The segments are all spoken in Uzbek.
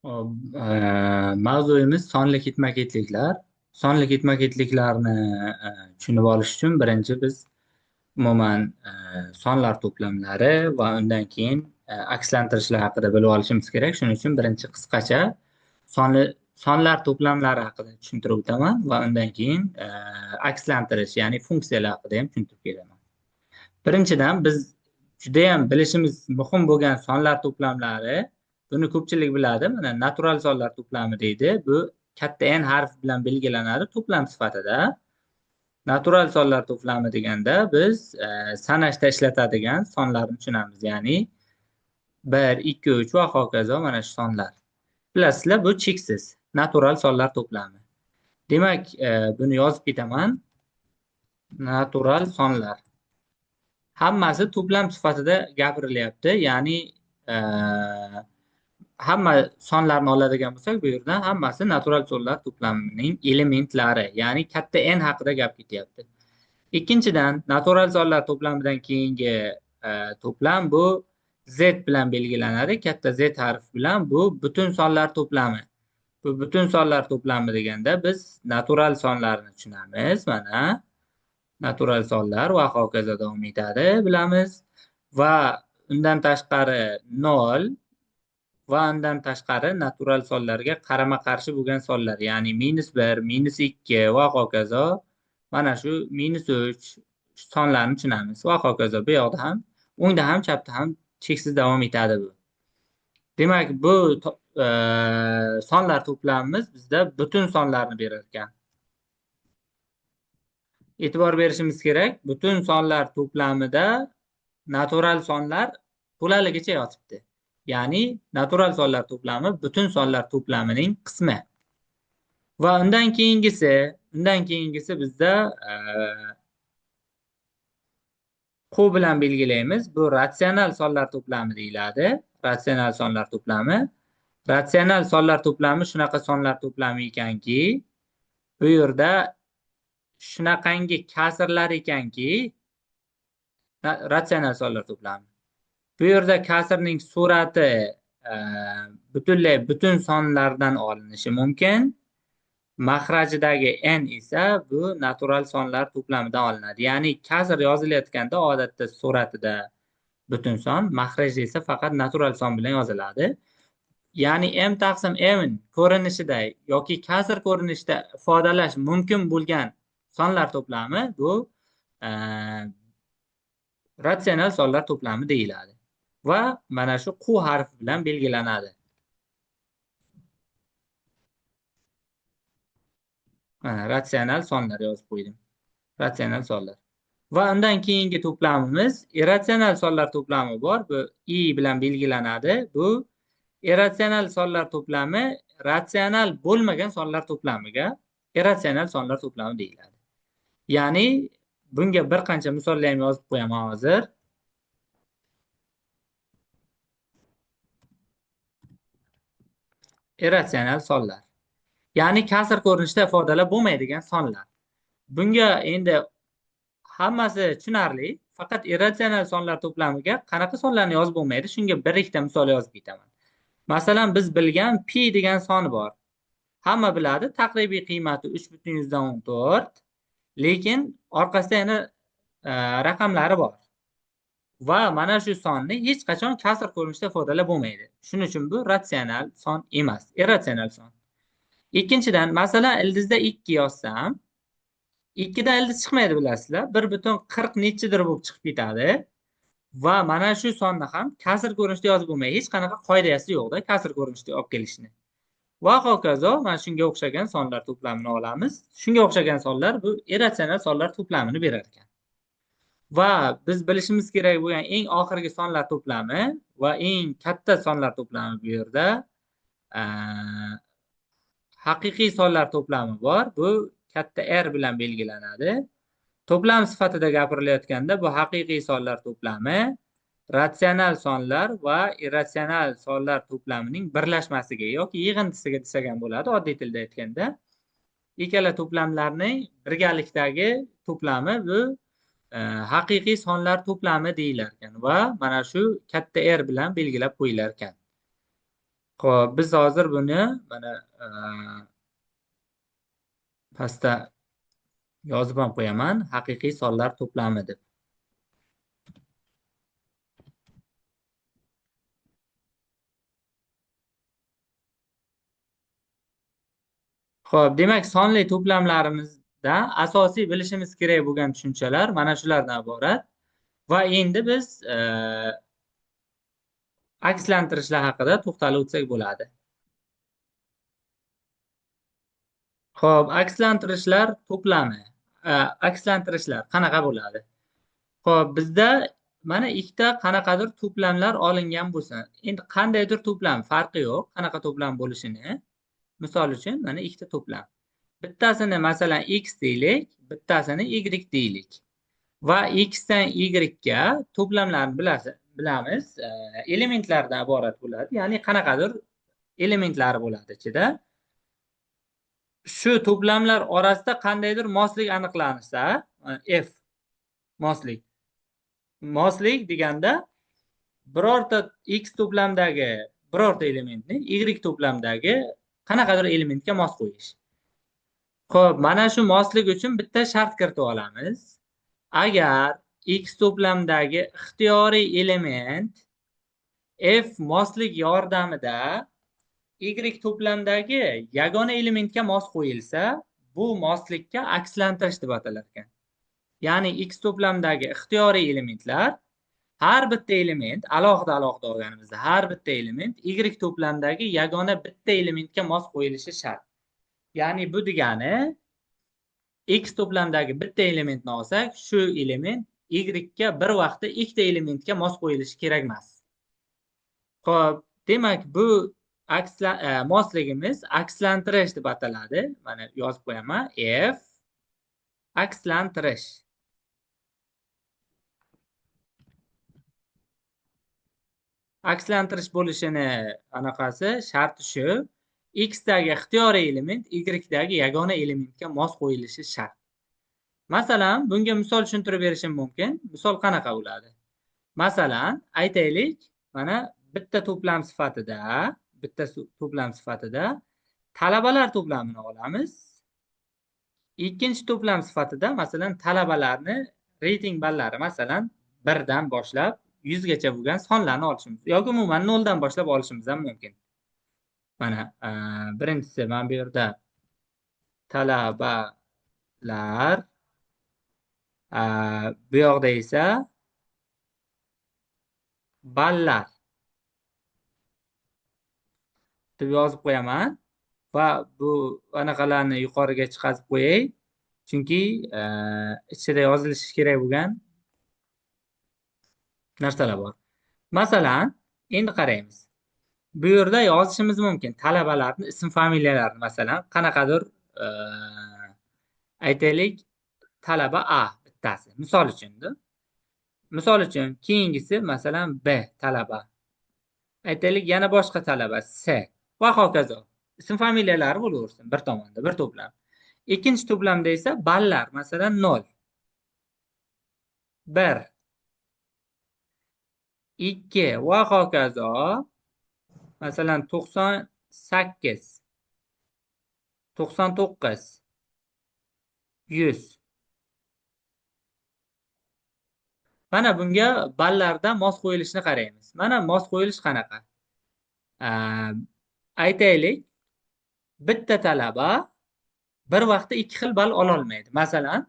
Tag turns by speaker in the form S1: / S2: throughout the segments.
S1: Hop, mavzuyimiz sonli ketma-ketliklar. Sonli ketma-ketliklarni tushunib olish uchun birinchi biz umuman sonlar to'plamlari va undan keyin akslantirishlar haqida bilib olishimiz kerak. Shuning uchun birinchi qisqacha sonli sonlar to'plamlari haqida tushuntirib o'taman va undan keyin akslantirish, ya'ni funksiyalar haqida ham tushuntirib beraman. Birinchidan biz judayam bilishimiz muhim bo'lgan sonlar to'plamlari, buni ko'pchilik biladi. Mana natural sonlar to'plami deydi. Bu katta N harfi bilan belgilanadi to'plam sifatida. Natural sonlar to'plami deganda biz sanashda ishlatadigan sonlarni tushunamiz. Ya'ni 1, 2, 3 va hokazo mana shu sonlar. Bilasizlar, bu cheksiz natural sonlar to'plami. Demak, buni yozib ketaman. Natural sonlar. Hammasi to'plam sifatida gapirilyapti. Ya'ni hamma sonlarni oladigan bo'lsak, bu yerdan hammasi natural sonlar to'plamining elementlari, ya'ni katta N haqida gap ketyapti. Ikkinchidan, natural sonlar to'plamidan keyingi to'plam bu Z bilan belgilanadi. Katta Z harfi bilan bu butun sonlar to'plami. Bu butun sonlar to'plami deganda biz natural sonlarni tushunamiz. Mana natural sonlar va hokazo davom etadi, bilamiz. Va undan tashqari 0 va undan tashqari natural sonlarga qarama-qarshi bo'lgan sonlar, ya'ni -1, -2 va hokazo. Mana shu -3 sonlarni tushunamiz va hokazo. Bu yoqda ham, o'ngda ham, chapda ham cheksiz davom etadi bu. Demak, bu sonlar to'plamimiz bizda butun sonlarni berar ekan. E'tibor berishimiz kerak, butun sonlar to'plamida natural sonlar to'laligicha yotibdi. Ya'ni natural sonlar to'plami butun sonlar to'plamining qismi. Va undan keyingisi bizda Q bilan belgilaymiz. Bu ratsional sonlar to'plami deyiladi. Ratsional sonlar to'plami. Ratsional sonlar to'plami shunaqa sonlar to'plami ekanki, bu yerda shunaqangi kasrlar ekanki, ratsional sonlar to'plami. Bu yerda kasrning surati butunlay butun sonlardan olinishi mumkin. Maxrajidagi n esa bu natural sonlar to'plamidan olinadi. Ya'ni kasr yozilayotganda odatda suratida butun son, maxrajda esa faqat natural son bilan yoziladi. Ya'ni m taqsim n ko'rinishida yoki kasr ko'rinishida ifodalash mumkin bo'lgan sonlar to'plami bu ratsional sonlar to'plami deyiladi. Va mana shu Q harfi bilan belgilanadi. Mana ratsional sonlar yozib qo'ydim. Ratsional sonlar. Va undan keyingi to'plamimiz irratsional sonlar to'plami bor. Bu I bilan belgilanadi. Bu irratsional sonlar to'plami ratsional bo'lmagan sonlar to'plamiga irratsional sonlar to'plami deyiladi. Ya'ni bunga bir qancha misollar ham yozib qo'yaman hozir. Irratsional sonlar. Ya'ni kasr ko'rinishida ifodalab bo'lmaydigan sonlar. Bunga endi hammasi tushunarli, faqat irratsional sonlar to'plamiga qanaqa sonlarni yozib bo'lmaydi, shunga bir ikkita misol yozib ketaman. Masalan, biz bilgan pi degan son bor. Hamma biladi, taqribiy qiymati 3,14, lekin orqasida yana raqamlari bor. Va mana shu sonni hech qachon kasr ko'rinishida ifodalab bo'lmaydi. Shuning uchun bu ratsional son emas, irratsional son. Ikkinchidan, masalan, ildizda 2 yozsam, 2 dan ildiz chiqmaydi, bilasizlar. 1,40 nechidir bo'lib chiqib ketadi. Va mana shu sonni ham kasr ko'rinishda yozib bo'lmaydi. Hech qanaqa qoidasi yo'qda kasr ko'rinishda olib kelishni. Va hokazo, mana shunga o'xshagan sonlar to'plamini olamiz. Shunga o'xshagan sonlar bu irratsional sonlar to'plamini berar ekan. Va biz bilishimiz kerak bo'lgan eng oxirgi sonlar to'plami va eng katta sonlar to'plami bu yerda haqiqiy sonlar to'plami bor. Bu katta R bilan belgilanadi. To'plam sifatida gapirilayotganda bu haqiqiy sonlar to'plami ratsional sonlar va irratsional sonlar to'plamining birlashmasiga yoki yig'indisiga desak ham bo'ladi, oddiy tilda aytganda. Ikkala to'plamlarning birgalikdagi to'plami bu haqiqiy sonlar to'plami deyilar ekan va mana shu katta R bilan belgilab qo'yilar ekan. Xo'p, biz hozir buni mana pastda yozib ham qo'yaman. Haqiqiy sonlar to'plami deb. Xo'p, demak, sonli to'plamlarimizda asosiy bilishimiz kerak bo'lgan tushunchalar mana shulardan iborat. Va endi biz akslantirishlar haqida to'xtalib o'tsak bo'ladi. Xo'p, akslantirishlar to'plami. Akslantirishlar qanaqa bo'ladi? Xo'p, bizda mana ikkita qanaqadir to'plamlar olingan bo'lsin. Endi qandaydir to'plam, farqi yo'q, qanaqa to'plam bo'lishini. Misol uchun mana ikkita to'plam. Bittasini masalan x deylik, bittasini y deylik. Va x dan y ga to'plamlarni bilamiz, elementlardan iborat bo'ladi. Ya'ni qanaqadir elementlari bo'ladi ichida. Shu to'plamlar orasida qandaydir moslik aniqlansa, f moslik. Moslik deganda birorta x to'plamdagi birorta elementni y to'plamdagi qanaqadir elementga mos qo'yish. Xo'p, mana shu moslik uchun bitta shart kiritib olamiz. Agar x to'plamdagi ixtiyoriy element f moslik yordamida y to'plamdagi yagona elementga mos qo'yilsa, bu moslikka akslantirish deb atalar ekan. Ya'ni x to'plamdagi ixtiyoriy elementlar har bitta element alohida olganimizda har bitta element y to'plamdagi yagona bitta elementga mos qo'yilishi shart. Ya'ni bu degani x to'plamdagi bitta elementni olsak, shu element y ga bir vaqtda ikkita elementga mos qo'yilishi kerak emas. Xo'p, demak bu mosligimiz akslantirish deb ataladi. Mana yozib qo'yaman. F akslantirish. Akslantirish bo'lishini anaqasi sharti shu. X dagi ixtiyoriy element y dagi yagona elementga mos qo'yilishi shart. Masalan, bunga misol tushuntirib berishim mumkin. Misol qanaqa bo'ladi? Masalan, aytaylik, mana bitta to'plam sifatida talabalar to'plamini olamiz. Ikkinchi to'plam sifatida masalan talabalarni reyting ballari masalan 1 dan boshlab 100 gacha bo'lgan sonlarni olishimiz yoki umuman 0 dan boshlab olishimiz ham mumkin. Mana birinchisi mana bu yerda talabalar, bu yoqda esa ballar deb yozib qo'yaman va bu anaqalarni yuqoriga chiqarib qo'yay, chunki ichida yozilishi kerak bo'lgan narsalar bor. Masalan, endi qaraymiz. Bu yerda yozishimiz mumkin talabalarni ism familiyalarini, masalan, qanaqadir aytaylik, talaba A bittasi, misol uchun-da. Misol uchun, keyingisi masalan B talaba. Aytaylik, yana boshqa talaba C va hokazo. Ism familiyalari bo'laversin bir tomonda, bir to'plam. Ikkinchi to'plamda esa ballar, masalan 0, 1, 2 va hokazo. Masalan 98, 99, 100. Mana bunga ballarda mos qo'yilishini qaraymiz. Mana mos qo'yilish qanaqa? Aytaylik, bitta talaba bir vaqtda ikki xil ball ola olmaydi. Masalan,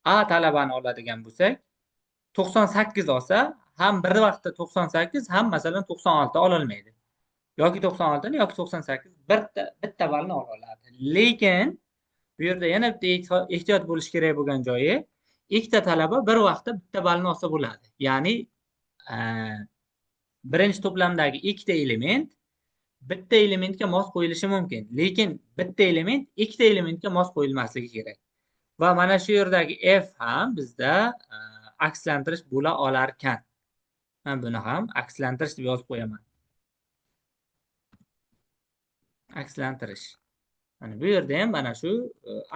S1: A talabani oladigan bo'lsak, 98 olsa, ham bir vaqtda 98, ham masalan 96 ola olmaydi. Yoki 96 ni yoki 98 bitta ballni ola oladi. Lekin bu yerda yana bitta ehtiyot bo'lish kerak bo'lgan joyi, ikkita talaba bir vaqtda bitta ballni olsa bo'ladi. Ya'ni birinchi to'plamdagi ikkita element bitta elementga mos qo'yilishi mumkin, lekin bitta element ikkita elementga mos qo'yilmasligi kerak. Va mana shu yerdagi f ham bizda akslantirish bo'la olar ekan. Men buni ham akslantirish deb yozib qo'yaman. Akslantirish. Mana bu yerda ham mana shu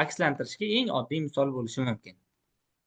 S1: akslantirishga eng oddiy misol bo'lishi mumkin.